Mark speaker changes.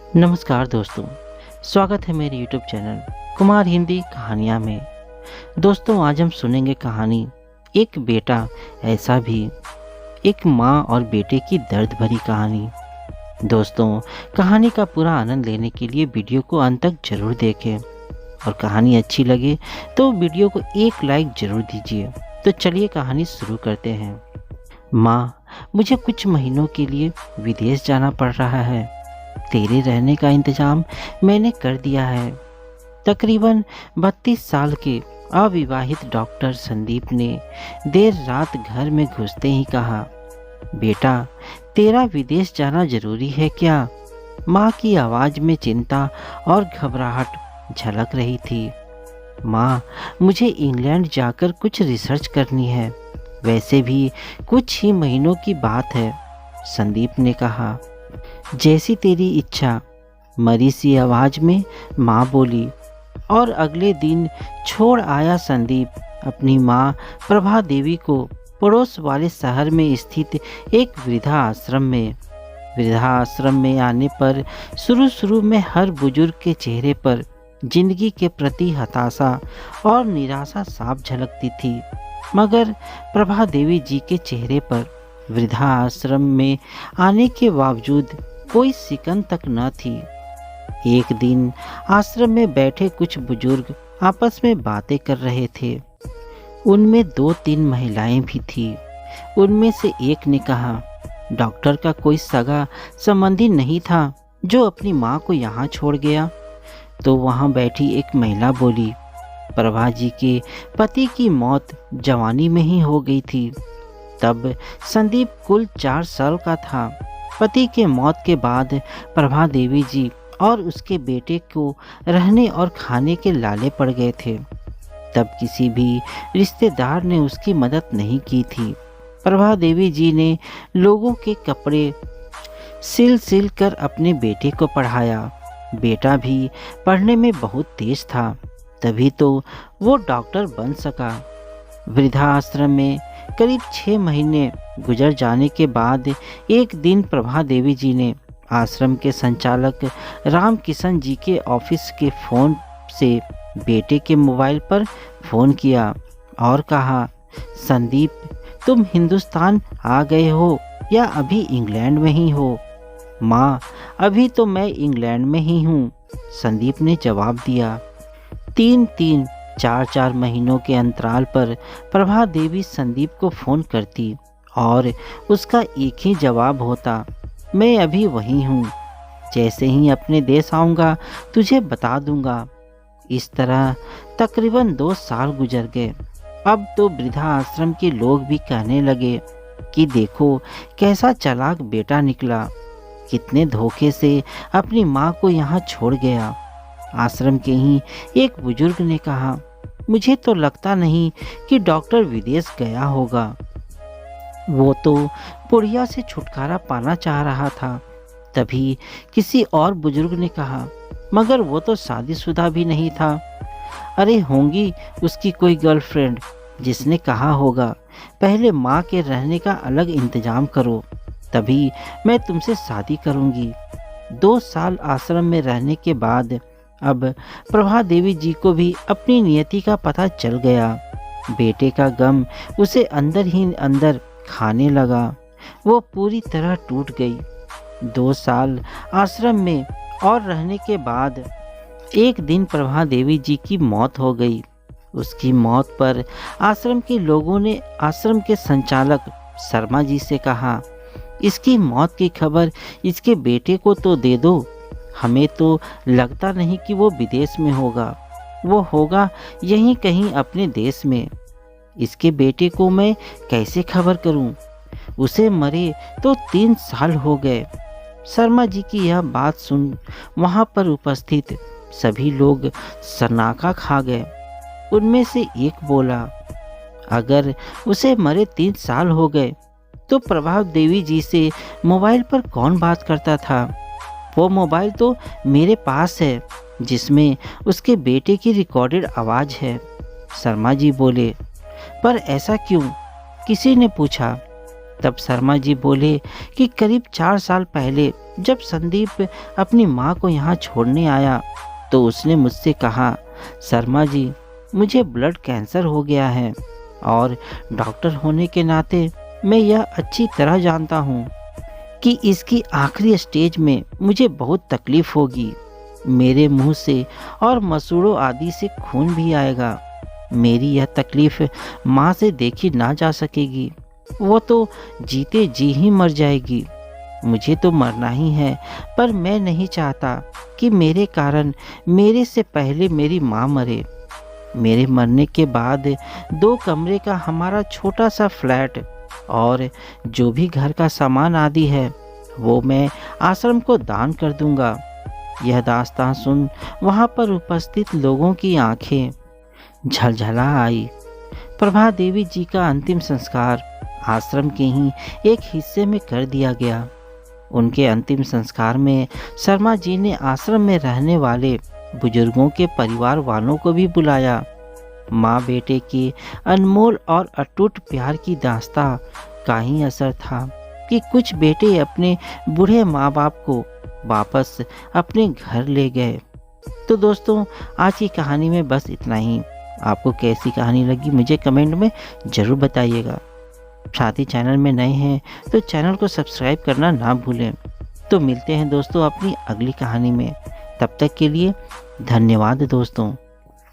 Speaker 1: नमस्कार दोस्तों, स्वागत है मेरे यूट्यूब चैनल कुमार हिंदी कहानियाँ में। दोस्तों, आज हम सुनेंगे कहानी एक बेटा ऐसा भी, एक माँ और बेटे की दर्द भरी कहानी। दोस्तों, कहानी का पूरा आनंद लेने के लिए वीडियो को अंत तक जरूर देखें और कहानी अच्छी लगे तो वीडियो को एक लाइक जरूर दीजिए। तो चलिए कहानी शुरू करते हैं। माँ, मुझे कुछ महीनों के लिए विदेश जाना पड़ रहा है। तेरे रहने का इंतजाम मैंने कर दिया है। तकरीबन 32 साल के अविवाहित डॉक्टर संदीप ने देर रात घर में घुसते ही कहा, बेटा, तेरा विदेश जाना जरूरी है क्या? माँ की आवाज़ में चिंता और घबराहट झलक रही थी। माँ, मुझे इंग्लैंड जाकर कुछ रिसर्च करनी है। वैसे भी कुछ ही महीनों की बात है, संदीप ने कहा। जैसी तेरी इच्छा, मरी सी आवाज में माँ बोली। और अगले दिन छोड़ आया संदीप अपनी माँ प्रभा देवी को पड़ोस वाले शहर में स्थित एक वृद्धा आश्रम में। वृद्धा आश्रम में आने पर शुरू में हर बुजुर्ग के चेहरे पर जिंदगी के प्रति हताशा और निराशा साफ झलकती थी, मगर प्रभा देवी जी के चेहरे पर वृद्धा आश्रम में आने के बावजूद कोई सिकन तक न थी। एक दिन आश्रम में बैठे कुछ बुजुर्ग आपस में बातें कर रहे थे। उनमें 2-3 महिलाएं भी थी। उनमें से एक ने कहा, डॉक्टर का कोई सगा संबंधी नहीं था जो अपनी माँ को यहाँ छोड़ गया? तो वहाँ बैठी एक महिला बोली, प्रभा जी के पति की मौत जवानी में ही हो गई थी। तब संदीप कुल 4 साल का था। पति के मौत के बाद प्रभा देवी जी और उसके बेटे को रहने और खाने के लाले पड़ गए थे। तब किसी भी रिश्तेदार ने उसकी मदद नहीं की थी। प्रभा देवी जी ने लोगों के कपड़े सिल कर अपने बेटे को पढ़ाया। बेटा भी पढ़ने में बहुत तेज था, तभी तो वो डॉक्टर बन सका। वृद्धाश्रम में करीब 6 महीने गुजर जाने के बाद एक दिन प्रभा देवी जी ने आश्रम के संचालक राम किशन जी के ऑफिस के फ़ोन से बेटे के मोबाइल पर फ़ोन किया और कहा, संदीप, तुम हिंदुस्तान आ गए हो या अभी इंग्लैंड में ही हो? माँ, अभी तो मैं इंग्लैंड में ही हूँ, संदीप ने जवाब दिया। 3-3, 4-4 महीनों के अंतराल पर प्रभा देवी संदीप को फ़ोन करती और उसका एक ही जवाब होता, मैं अभी वहीं हूँ, जैसे ही अपने देश आऊँगा तुझे बता दूँगा। इस तरह तकरीबन 2 साल गुजर गए। अब तो वृद्धा आश्रम के लोग भी कहने लगे कि देखो कैसा चालाक बेटा निकला, कितने धोखे से अपनी माँ को यहाँ छोड़ गया। आश्रम के ही एक बुजुर्ग ने कहा, मुझे तो लगता नहीं कि डॉक्टर विदेश गया होगा। वो तो बुढ़िया से छुटकारा पाना चाह रहा था। तभी किसी और बुजुर्ग ने कहा, मगर वो तो शादीशुदा भी नहीं था। अरे होंगी उसकी कोई गर्लफ्रेंड जिसने कहा होगा, पहले माँ के रहने का अलग इंतजाम करो, तभी मैं तुमसे शादी करूँगी। 2 साल आश्रम में रहने के बाद अब प्रभा देवी जी को भी अपनी नियति का पता चल गया। बेटे का गम उसे अंदर ही अंदर खाने लगा। वो पूरी तरह टूट गई। 2 साल आश्रम में और रहने के बाद एक दिन प्रभा देवी जी की मौत हो गई। उसकी मौत पर आश्रम के लोगों ने आश्रम के संचालक शर्मा जी से कहा, इसकी मौत की खबर इसके बेटे को तो दे दो। हमें तो लगता नहीं कि वो विदेश में होगा, वो होगा यहीं कहीं अपने देश में। इसके बेटे को मैं कैसे खबर करूं? उसे मरे तो 3 साल हो गए। शर्मा जी की यह बात सुन वहां पर उपस्थित सभी लोग सन्नाटा खा गए। उनमें से एक बोला, अगर उसे मरे 3 साल हो गए तो प्रभा देवी जी से मोबाइल पर कौन बात करता था? वो मोबाइल तो मेरे पास है जिसमें उसके बेटे की रिकॉर्डेड आवाज़ है। शर्मा जी बोले, पर ऐसा क्यों? किसी ने पूछा। तब शर्मा जी बोले कि करीब 4 साल पहले जब संदीप अपनी माँ को यहाँ छोड़ने आया तो उसने मुझसे कहा, शर्मा जी, मुझे ब्लड कैंसर हो गया है और डॉक्टर होने के नाते मैं यह अच्छी तरह जानता हूँ कि इसकी आखिरी स्टेज में मुझे बहुत तकलीफ होगी। मेरे मुंह से और मसूड़ों आदि से खून भी आएगा। मेरी यह तकलीफ माँ से देखी ना जा सकेगी। वो तो जीते जी ही मर जाएगी। मुझे तो मरना ही है, पर मैं नहीं चाहता कि मेरे कारण मेरे से पहले मेरी माँ मरे। मेरे मरने के बाद 2 कमरे का हमारा छोटा सा फ्लैट और जो भी घर का सामान आदि है वो मैं आश्रम को दान कर दूंगा। यह दास्तां सुन वहाँ पर उपस्थित लोगों की आंखें झलझला आई। प्रभा देवी जी का अंतिम संस्कार आश्रम के ही एक हिस्से में कर दिया गया। उनके अंतिम संस्कार में शर्मा जी ने आश्रम में रहने वाले बुजुर्गों के परिवार वालों को भी बुलाया। माँ बेटे के अनमोल और अटूट प्यार की दास्तां का ही असर था कि कुछ बेटे अपने बूढ़े माँ बाप को वापस अपने घर ले गए। तो दोस्तों, आज की कहानी में बस इतना ही। आपको कैसी कहानी लगी मुझे कमेंट में ज़रूर बताइएगा। साथ ही चैनल में नए हैं तो चैनल को सब्सक्राइब करना ना भूलें। तो मिलते हैं दोस्तों अपनी अगली कहानी में। तब तक के लिए धन्यवाद दोस्तों।